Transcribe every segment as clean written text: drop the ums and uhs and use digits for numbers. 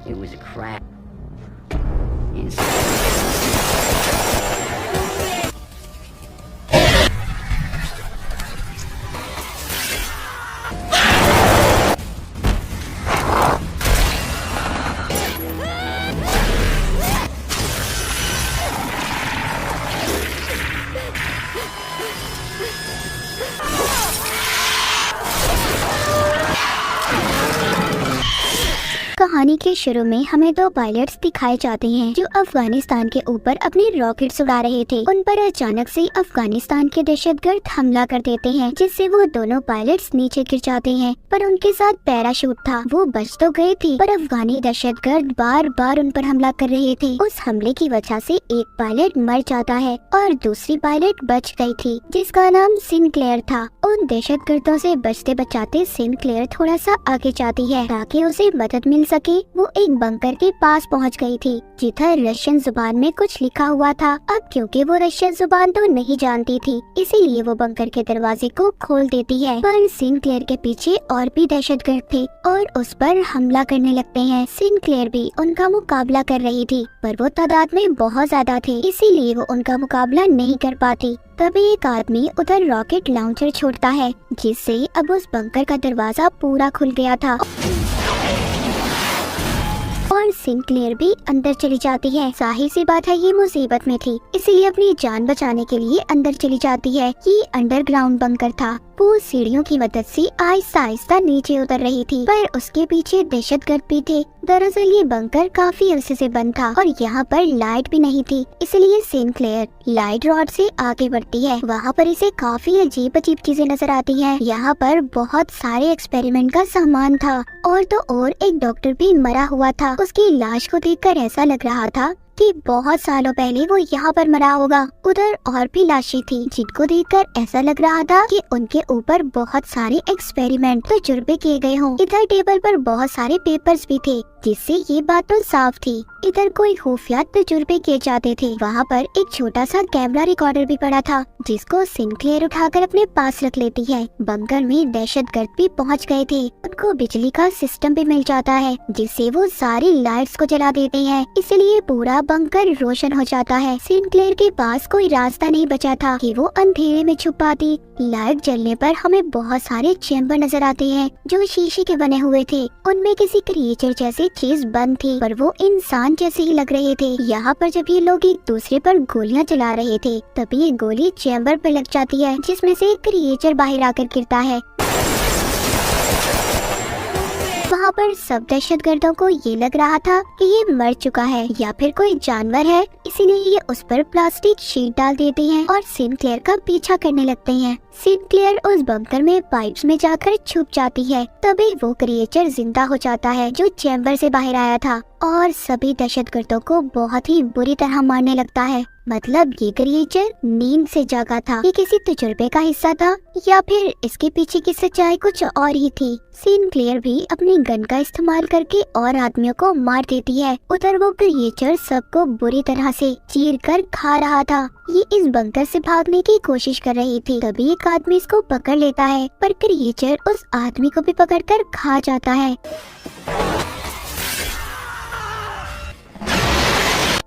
It was a crack. कहानी के शुरू में हमें दो पायलट्स दिखाए जाते हैं जो अफगानिस्तान के ऊपर अपने रॉकेट्स उड़ा रहे थे। उन पर अचानक से अफगानिस्तान के दहशतगर्द हमला कर देते हैं, जिससे वो दोनों पायलट्स नीचे गिर जाते हैं। पर उनके साथ पैराशूट था, वो बच तो गए थे, पर अफगानी दहशतगर्द बार बार उन पर हमला कर रहे थे। उस हमले की वजह से एक पायलट मर जाता है और दूसरी पायलट बच गई थी, जिसका नाम सिनक्लेयर था। उन दहशतगर्दों से बचते बचाते सिनक्लेयर थोड़ा सा आगे जाती है ताकि उसे मदद मिल सके। वो एक बंकर के पास पहुंच गई थी जिधर रशियन जुबान में कुछ लिखा हुआ था। अब क्योंकि वो रशियन जुबान तो नहीं जानती थी, इसीलिए वो बंकर के दरवाजे को खोल देती है। पर सिनक्लेयर के पीछे और भी दहशतगर्द थे और उस पर हमला करने लगते हैं। सिनक्लेयर भी उनका मुकाबला कर रही थी, पर वो तादाद में बहुत ज्यादा थे, इसीलिए वो उनका मुकाबला नहीं कर पाती। तभी एक आदमी उधर रॉकेट लॉन्चर छोड़ता है, जिससे अब उस बंकर का दरवाजा पूरा खुल गया था और सिनक्लेयर भी अंदर चली जाती है। जाहिर सी बात है ये मुसीबत में थी, इसीलिए अपनी जान बचाने के लिए अंदर चली जाती है। ये अंडरग्राउंड बंकर था, वो सीढ़ियों की मदद से आहिस्ता आहिस्ता नीचे उतर रही थी, पर उसके पीछे दहशतगर्द भी थे। दरअसल ये बंकर काफी अरसे से बंद था और यहाँ पर लाइट भी नहीं थी, इसलिए सिनक्लेयर लाइट रॉड से आगे बढ़ती है। वहाँ पर इसे काफी अजीब अजीब चीजें नजर आती हैं। यहाँ पर बहुत सारे एक्सपेरिमेंट का सामान था और तो और एक डॉक्टर भी मरा हुआ था। उसकी लाश को देखकर ऐसा लग रहा था कि बहुत सालों पहले वो यहाँ पर मरा होगा। उधर और भी लाशें थी जिनको देखकर ऐसा लग रहा था कि उनके ऊपर बहुत सारे एक्सपेरिमेंट तजुर्बे किए गए हों। इधर टेबल पर बहुत सारे पेपर्स भी थे, जिससे ये बात तो साफ थी इधर कोई खुफिया तजुर्बे किए जाते थे। वहाँ पर एक छोटा सा कैमरा रिकॉर्डर भी पड़ा था, जिसको सिनक्लेयर उठाकर अपने पास रख लेती है। बंकर में दहशतगर्द भी पहुँच गए थे, उनको बिजली का सिस्टम भी मिल जाता है, जिससे वो सारी लाइट्स को जला देते हैं, इसलिए पूरा बंकर रोशन हो जाता है। सिनक्लेयर के पास कोई रास्ता नहीं बचा था कि वो अंधेरे में छुप पाती। लाइट जलने पर हमें बहुत सारे चैम्बर नजर आते हैं जो शीशे के बने हुए थे। उनमें किसी क्रिएचर जैसी चीज बंद थी, पर वो इंसान जैसे ही लग रहे थे। यहाँ पर जब ये लोग एक दूसरे पर गोलियां चला रहे थे, तभी एक गोली चैम्बर पर लग जाती है, जिसमें से एक क्रिएचर बाहर आकर गिरता है। वहाँ पर सब दहशतगर्दों को ये लग रहा था कि ये मर चुका है या फिर कोई जानवर है, इसीलिए ये उस पर प्लास्टिक शीट डाल देते हैं और सिनक्लेयर का पीछा करने लगते हैं। सिनक्लेयर उस बंकर में पाइप्स में जाकर छुप जाती है। तभी वो क्रिएचर जिंदा हो जाता है जो चैम्बर से बाहर आया था और सभी दहशतगर्दों को बहुत ही बुरी तरह मारने लगता है। मतलब ये क्रिएचर नींद से जागा था, ये किसी तजुर्बे का हिस्सा था या फिर इसके पीछे की सच्चाई कुछ और ही थी। सिनक्लेयर भी अपनी गन का इस्तेमाल करके और आदमियों को मार देती है। उधर वो क्रिएचर सबको बुरी तरह से चीर कर खा रहा था। ये इस बंकर से भागने की कोशिश कर रही थी, तभी एक आदमी इसको पकड़ लेता है, पर क्रिएचर उस आदमी को भी पकड़कर खा जाता है।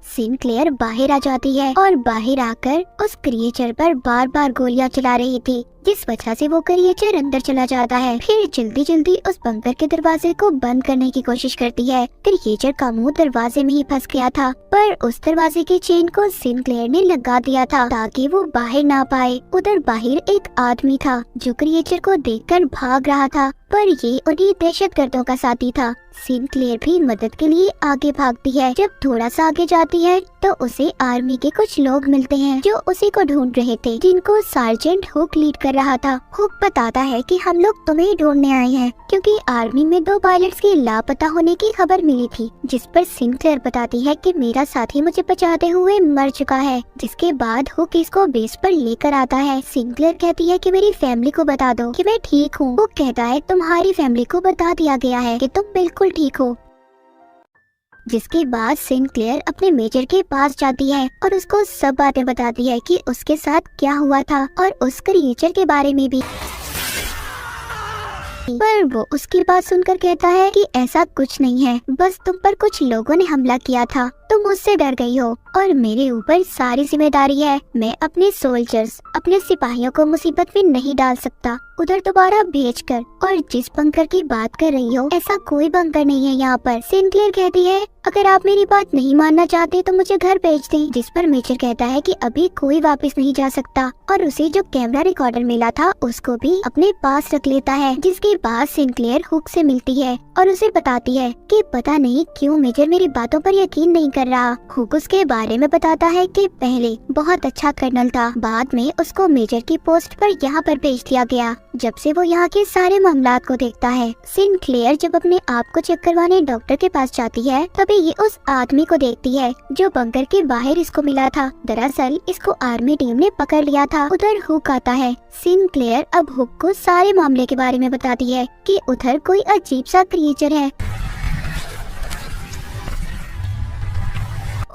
सिनक्लेयर बाहर आ जाती है और बाहर आकर उस क्रिएचर पर बार बार गोलियां चला रही थी, जिस वजह से वो क्रिएचर अंदर चला जाता है। फिर जल्दी जल्दी उस बंकर के दरवाजे को बंद करने की कोशिश करती है। क्रिएचर का मुंह दरवाजे में ही फंस गया था, पर उस दरवाजे की चेन को सिनक्लेयर ने लगा दिया था ताकि वो बाहर ना पाए। उधर बाहर एक आदमी था जो क्रिएचर को देखकर भाग रहा था, पर ये उन्हीं दहशतगर्दों का साथी था। सिनक्लेयर भी मदद के लिए आगे भागती है। जब थोड़ा सा आगे जाती है तो उसे आर्मी के कुछ लोग मिलते हैं जो उसी को ढूंढ रहे थे, जिनको सार्जेंट हुक लीड कर रहा था। हुक बताता है कि हम लोग तुम्हें ढूंढने आए हैं क्योंकि आर्मी में 2 पायलट्स के लापता होने की खबर मिली थी, जिस पर सिनक्लेयर बताती है कि मेरा साथी मुझे बचाते हुए मर चुका है। जिसके बाद हुक इसको बेस पर लेकर आता है। सिनक्लेयर कहती है कि मेरी फैमिली को बता दो कि मैं ठीक हूँ। हुक कहता है तुम्हारी फैमिली को बता दिया गया है कि तुम बिल्कुल ठीक हो। जिसके बाद सिनक्लेयर अपने मेजर के पास जाती है और उसको सब बातें बताती है कि उसके साथ क्या हुआ था और उस क्रिएचर के बारे में भी। पर वो उसकी बात सुनकर कहता है कि ऐसा कुछ नहीं है, बस तुम पर कुछ लोगों ने हमला किया था, तुम मुझसे डर गई हो और मेरे ऊपर सारी जिम्मेदारी है। मैं अपने सोल्जर्स, अपने सिपाहियों को मुसीबत में नहीं डाल सकता उधर दोबारा भेजकर। और जिस बंकर की बात कर रही हो, ऐसा कोई बंकर नहीं है यहाँ पर। सिंक्लेयर कहती है अगर आप मेरी बात नहीं मानना चाहते तो मुझे घर भेज दें। जिस पर मेजर कहता है कि अभी कोई वापस नहीं जा सकता और उसे जो कैमरा रिकॉर्डर मिला था उसको भी अपने पास रख लेता है। जिसके बाद सिंक्लेयर हुक से मिलती है और उसे बताती है कि पता नहीं क्यों मेजर मेरी बातों पर यकीन नहीं कर रहा। हुक उसके बारे में बताता है कि पहले बहुत अच्छा कर्नल था, बाद में उसको मेजर की पोस्ट पर यहाँ पर भेज दिया गया जब से वो यहाँ के सारे मामलात को देखता है। सिंक्लेयर जब अपने आप को चेक करवाने डॉक्टर के पास जाती है तभी ये उस आदमी को देखती है जो बंकर के बाहर इसको मिला था। दरअसल इसको आर्मी टीम ने पकड़ लिया था। उधर हुक आता है। सिंक्लेयर अब हुक को सारे मामले के बारे में बताती है कि उधर कोई अजीब सा क्रिएचर है।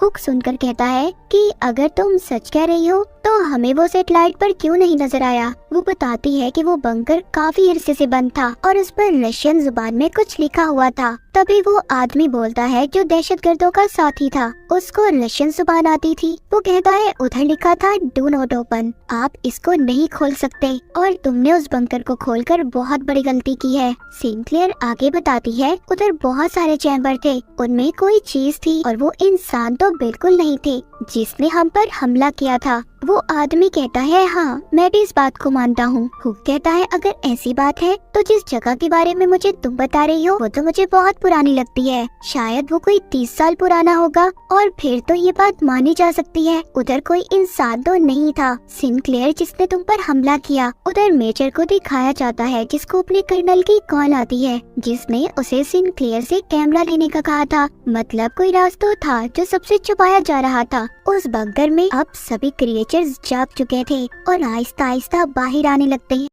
हुक सुनकर कहता है कि अगर तुम सच कह रही हो तो हमें वो सैटेलाइट पर क्यों नहीं नजर आया। वो बताती है कि वो बंकर काफी अरसे से बंद था और उस पर रशियन जुबान में कुछ लिखा हुआ था। तभी वो आदमी बोलता है जो दहशतगर्दों का साथी था, उसको रशियन जुबान आती थी। वो कहता है उधर लिखा था डू नॉट ओपन, आप इसको नहीं खोल सकते और तुमने उस बंकर को खोलकर बहुत बड़ी गलती की है। सिंक्लेयर आगे बताती है उधर बहुत सारे चैम्बर थे, उनमें कोई चीज थी और वो इंसान तो बिल्कुल नहीं थे जिसने हम पर हमला किया था। वो आदमी कहता है हाँ मैं भी इस बात को मानता हूँ। हुक कहता है अगर ऐसी बात है तो जिस जगह के बारे में मुझे तुम बता रही हो वो तो मुझे बहुत पुरानी लगती है, शायद वो कोई 30 साल पुराना होगा और फिर तो ये बात मानी जा सकती है। उधर कोई इंसान तो नहीं था सिंक्लेयर जिसने तुम पर हमला किया। उधर मेजर को दिखाया जाता है जिसको अपने कर्नल की कॉल आती है जिसने उसे सिंक्लेयर से कैमरा लेने का कहा था। मतलब कोई राज तो था जो सबसे छुपाया जा रहा था। उस बंकर में अब सभी क्रिएचर्स जाग चुके थे और आहिस्ता आहिस्ता बाहर आने लगते हैं।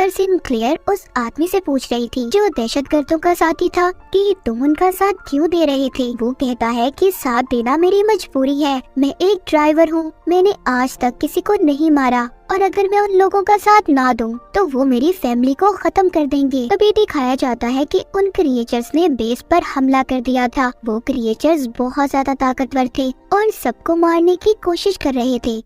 सिंक्लेयर उस आदमी से पूछ रही थी जो दहशतगर्दों का साथी था कि तुम उनका साथ क्यों दे रहे थे। वो कहता है कि साथ देना मेरी मजबूरी है, मैं एक ड्राइवर हूँ, मैंने आज तक किसी को नहीं मारा और अगर मैं उन लोगों का साथ ना दूं तो वो मेरी फैमिली को खत्म कर देंगे। तभी दिखाया जाता है कि उन क्रिएचर्स ने बेस पर हमला कर दिया था। वो क्रिएचर्स बहुत ज्यादा ताकतवर थे और सबको मारने की कोशिश कर रहे थे।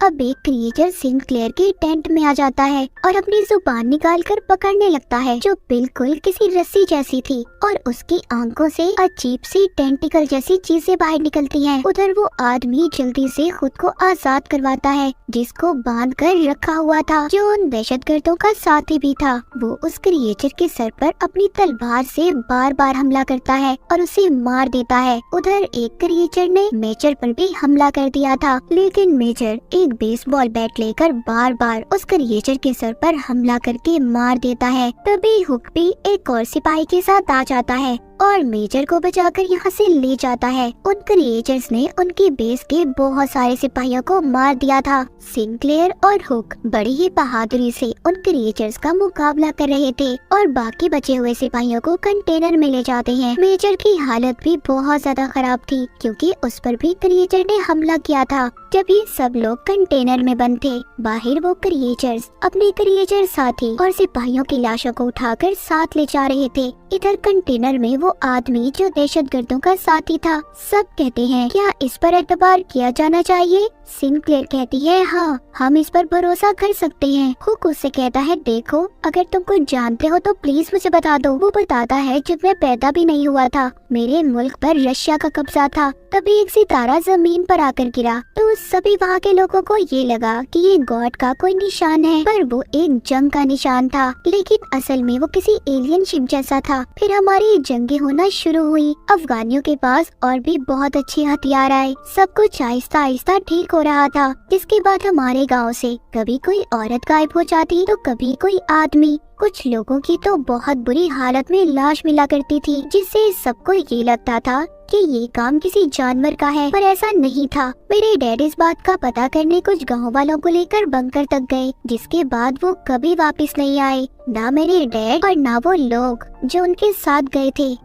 अब एक क्रिएचर सिंक्लेयर के टेंट में आ जाता है और अपनी जुबान निकालकर पकड़ने लगता है जो बिल्कुल किसी रस्सी जैसी थी और उसकी आंखों से अजीब सी टेंटिकल जैसी चीजें बाहर निकलती हैं। उधर वो आदमी जल्दी से खुद को आजाद करवाता है जिसको बांध कर रखा हुआ था जो उन दहशतगर्दों का साथी भी था। वो उस क्रिएचर के सर पर अपनी तलवार से बार बार हमला करता है और उसे मार देता है। उधर एक क्रिएचर ने मेजर पर भी हमला कर दिया था लेकिन मेजर एक बेसबॉल बैट लेकर बार बार उस क्रिएचर के सर पर हमला करके मार देता है। तभी हुक भी एक और सिपाही के साथ आ जाता है और मेजर को बचाकर यहाँ से ले जाता है। उन क्रिएचर्स ने उनकी बेस के बहुत सारे सिपाहियों को मार दिया था। सिंक्लेयर और हुक बड़ी ही बहादुरी से उन क्रिएचर्स का मुकाबला कर रहे थे और बाकी बचे हुए सिपाहियों को कंटेनर में ले जाते हैं। मेजर की हालत भी बहुत ज्यादा खराब थी क्योंकि उस पर भी क्रिएचर ने हमला किया था। जब ये सब लोग कंटेनर में बंद थे, बाहर वो क्रिएचर्स अपने क्रिएचर साथी और सिपाहियों की लाशों को उठाकर साथ ले जा रहे थे। इधर कंटेनर में वो आदमी जो दहशतगर्दों का साथी था। सब कहते हैं क्या इस पर एतबार किया जाना चाहिए। सिंक्लेयर कहती है हाँ हम इस पर भरोसा कर सकते हैं। हुक उससे कहता है देखो अगर तुम कुछ जानते हो तो प्लीज मुझे बता दो। वो बताता है जब मैं पैदा भी नहीं हुआ था मेरे मुल्क पर रशिया का कब्जा था, तभी एक सितारा जमीन पर आकर गिरा तो सभी वहाँ के लोगों को ये लगा कि ये गॉड का कोई निशान है, पर वो एक जंग का निशान था लेकिन असल में वो किसी एलियन शिप जैसा था। फिर हमारी जंगें होना शुरू हुई। अफगानियों के पास और भी बहुत अच्छे हथियार आए। सब कुछ आहिस्ता आहिस्ता ठीक हो रहा था। जिसके बाद हमारे गांव से कभी कोई औरत गायब हो जाती तो कभी कोई आदमी। कुछ लोगों की तो बहुत बुरी हालत में लाश मिला करती थी जिससे सबको ये लगता था कि ये काम किसी जानवर का है, पर ऐसा नहीं था। मेरे डैड इस बात का पता करने कुछ गांव वालों को लेकर बंकर तक गए जिसके बाद वो कभी वापस नहीं आए, ना मेरे डैड और ना वो लोग जो उनके साथ गए थे।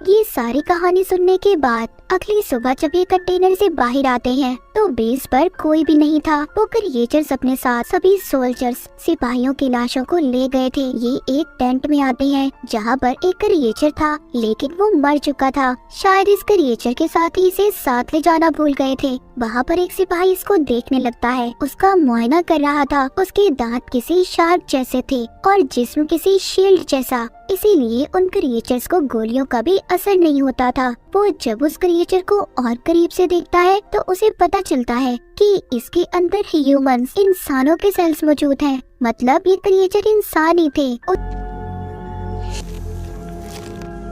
ये सारी कहानी सुनने के बाद अगली सुबह जब ये कंटेनर से बाहर आते हैं तो बेस पर कोई भी नहीं था। वो क्रिएचर्स अपने साथ सभी सोल्जर्स सिपाहियों की लाशों को ले गए थे। ये एक टेंट में आते हैं जहाँ पर एक क्रिएचर था, लेकिन वो मर चुका था। शायद इस क्रिएचर के साथ ही इसे साथ ले जाना भूल गए थे। वहाँ पर एक सिपाही इसको देखने लगता है, उसका मुआयना कर रहा था। उसके दांत किसी शार्क जैसे थे और जिस्म किसी शील्ड जैसा, इसीलिए उन क्रिएचर्स को गोलियों का भी असर नहीं होता था। वो जब उस क्रिएचर को और करीब से देखता है तो उसे पता चलता है कि इसके अंदर ह्यूमंस इंसानों के सेल्स मौजूद हैं। मतलब ये क्रिएचर इंसान ही थे।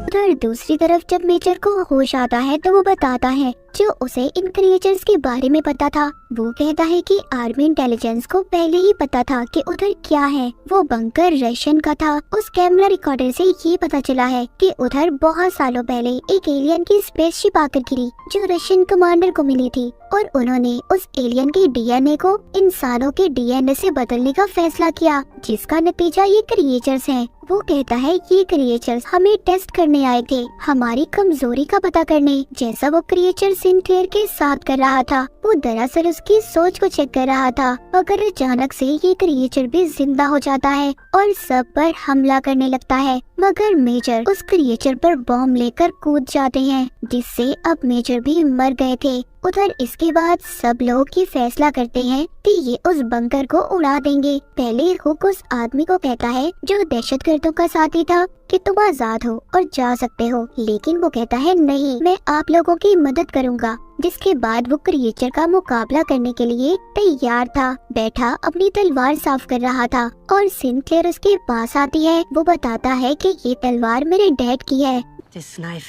उधर दूसरी तरफ जब मेजर को होश आता है तो वो बताता है जो उसे इन क्रिएचर्स के बारे में पता था। वो कहता है कि आर्मी इंटेलिजेंस को पहले ही पता था कि उधर क्या है। वो बंकर रशियन का था। उस कैमरा रिकॉर्डर से ये पता चला है कि उधर बहुत सालों पहले एक एलियन की स्पेसशिप आकर गिरी जो रशियन कमांडर को मिली थी और उन्होंने उस एलियन के डीएनए को इंसानों के डीएनए से बदलने का फैसला किया, जिसका नतीजा ये क्रिएचर्स हैं। वो कहता है ये क्रिएचर्स हमें टेस्ट करने आए थे, हमारी कमजोरी का पता करने, जैसा वो क्रिएचर सिंक्लेयर के साथ कर रहा था। वो दरअसल उसकी सोच को चेक कर रहा था। मगर अचानक से ये क्रिएचर भी जिंदा हो जाता है और सब पर हमला करने लगता है। मगर मेजर उस क्रिएचर पर बॉम्ब लेकर कूद जाते हैं, जिससे अब मेजर भी मर गए थे। उधर इसके बाद सब लोग ये फैसला करते हैं कि ये उस बंकर को उड़ा देंगे। पहले हुक उस आदमी को कहता है जो दहशतगर्दों का साथी था कि तुम आजाद हो और जा सकते हो, लेकिन वो कहता है नहीं, मैं आप लोगों की मदद करूंगा। जिसके बाद वो क्रिएचर का मुकाबला करने के लिए तैयार था। बैठा अपनी तलवार साफ कर रहा था और सिंक्लेयर उसके पास आती है। वो बताता है कि ये तलवार मेरे डैड की है। This knife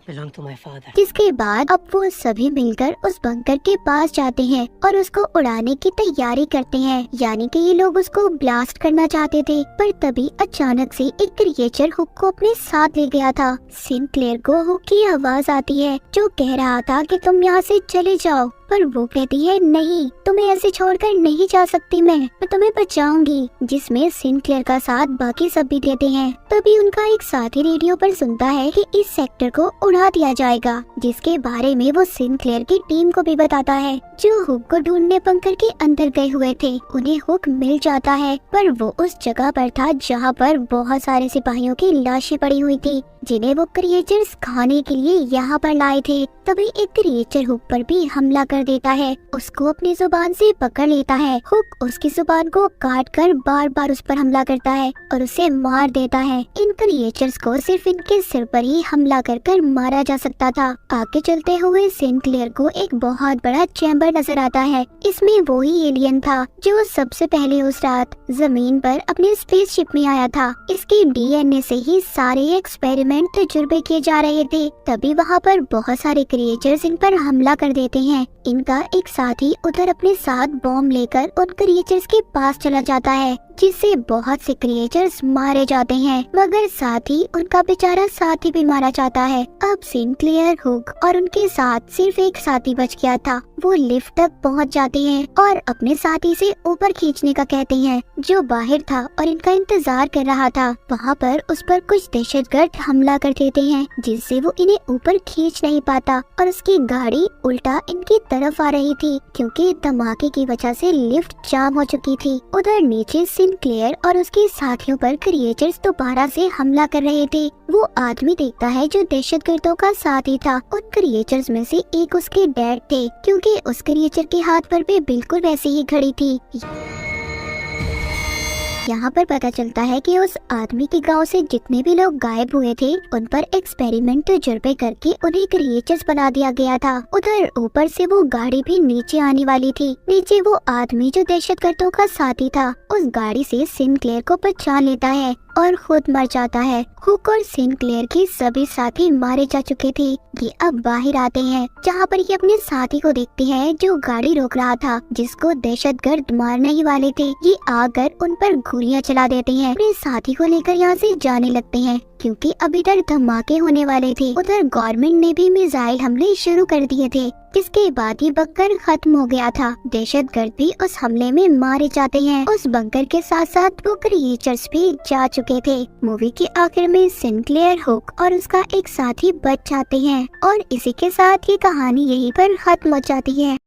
belonged to my father. जिसके बाद अब वो सभी मिलकर उस बंकर के पास जाते हैं और उसको उड़ाने की तैयारी करते हैं। यानी कि ये लोग उसको ब्लास्ट करना चाहते थे, पर तभी अचानक से एक क्रिएचर हुक को अपने साथ ले गया था। सिंक्लेयर को हुक की आवाज आती है जो कह रहा था कि तुम यहाँ से चले जाओ, पर वो कहती है नहीं, तुम्हें ऐसे छोड़कर नहीं जा सकती, मैं तुम्हें बचाऊंगी। जिसमें सिंक्लेयर का साथ बाकी सब भी देते हैं। तभी उनका एक साथी रेडियो पर सुनता है कि इस सेक्टर को उड़ा दिया जाएगा, जिसके बारे में वो सिंक्लेयर की टीम को भी बताता है जो हुक को ढूंढने बंकर के अंदर गए हुए थे। उन्हें हुक मिल जाता है, पर वो उस जगह पर था जहाँ पर बहुत सारे सिपाहियों की लाशें पड़ी हुई थी, जिन्हें वो क्रिएचर्स खाने के लिए यहाँ पर लाए थे। तभी एक क्रिएचर हुक पर भी हमला कर देता है, उसको अपनी जुबान से पकड़ लेता है। हुक उसकी जुबान को काट कर बार बार उस पर हमला करता है और उसे मार देता है। इन क्रिएचर्स को सिर्फ इनके सिर पर ही हमला कर मारा जा सकता था। आगे चलते हुए सिंक्लेयर को एक बहुत बड़ा चैम्बर नजर आता है। इसमें वो ही एलियन था जो सबसे पहले उस रात जमीन पर अपने स्पेसशिप में आया था। इसके डीएनए से ही सारे एक्सपेरिमेंट तजुर्बे किए जा रहे थे। तभी वहाँ पर बहुत सारे क्रिएचर्स इन पर हमला कर देते हैं। इनका एक साथी उधर अपने साथ बॉम्ब लेकर उन क्रिएचर्स के पास चला जाता है, जिससे बहुत से क्रिएचर्स मारे जाते हैं, मगर साथ ही उनका बेचारा साथी भी मारा जाता है। अब सिंक्लेयर, हुक और उनके साथ सिर्फ एक साथी बच गया था। वो लिफ्ट तक पहुंच जाते हैं और अपने साथी से ऊपर खींचने का कहते हैं, जो बाहर था और इनका इंतजार कर रहा था। वहाँ पर उस पर कुछ दहशतगर्द हमला कर देते हैं, जिससे वो इन्हें ऊपर खींच नहीं पाता और उसकी गाड़ी उल्टा इनकी तरफ आ रही थी, क्योंकि धमाके की वजह से लिफ्ट जाम हो चुकी थी। उधर नीचे सिंक्लेयर और उसके साथियों पर क्रिएचर्स दोबारा से हमला कर रहे थे। वो आदमी देखता है जो दहशतगर्दों का साथी था। उन क्रिएचर्स में से एक उसके डैड थे, क्योंकि उस क्रिएचर के हाथ पर भी बिल्कुल वैसी ही घड़ी थी। यहाँ पर पता चलता है कि उस आदमी के गांव से जितने भी लोग गायब हुए थे, उन पर एक्सपेरिमेंट तजुर्बे करके उन्हें क्रिएचर्स बना दिया गया था। उधर ऊपर से वो गाड़ी भी नीचे आने वाली थी। नीचे वो आदमी जो दहशतगर्दों का साथी था, उस गाड़ी से सिंक्लेयर को पहचान लेता है और खुद मर जाता है। हुक और सिंक्लेयर के सभी साथी मारे जा चुके थे। ये अब बाहर आते हैं, जहाँ पर ये अपने साथी को देखते हैं जो गाड़ी रोक रहा था, जिसको दहशतगर्द मारने ही वाले थे। ये आकर उन पर गोलियां चला देते हैं। अपने साथी को लेकर यहाँ से जाने लगते हैं, क्योंकि अब इधर धमाके होने वाले थे। उधर गवर्नमेंट ने भी मिसाइल हमले शुरू कर दिए थे। जिसके बाद ये बंकर खत्म हो गया था। दहशतगर्द भी उस हमले में मारे जाते हैं। उस बंकर के साथ साथ वो क्रिएचर्स भी जा चुके थे। मूवी के आखिर में सिंक्लेयर, हुक और उसका एक साथी बच जाते हैं और इसी के साथ ये कहानी यहीं पर खत्म हो जाती है।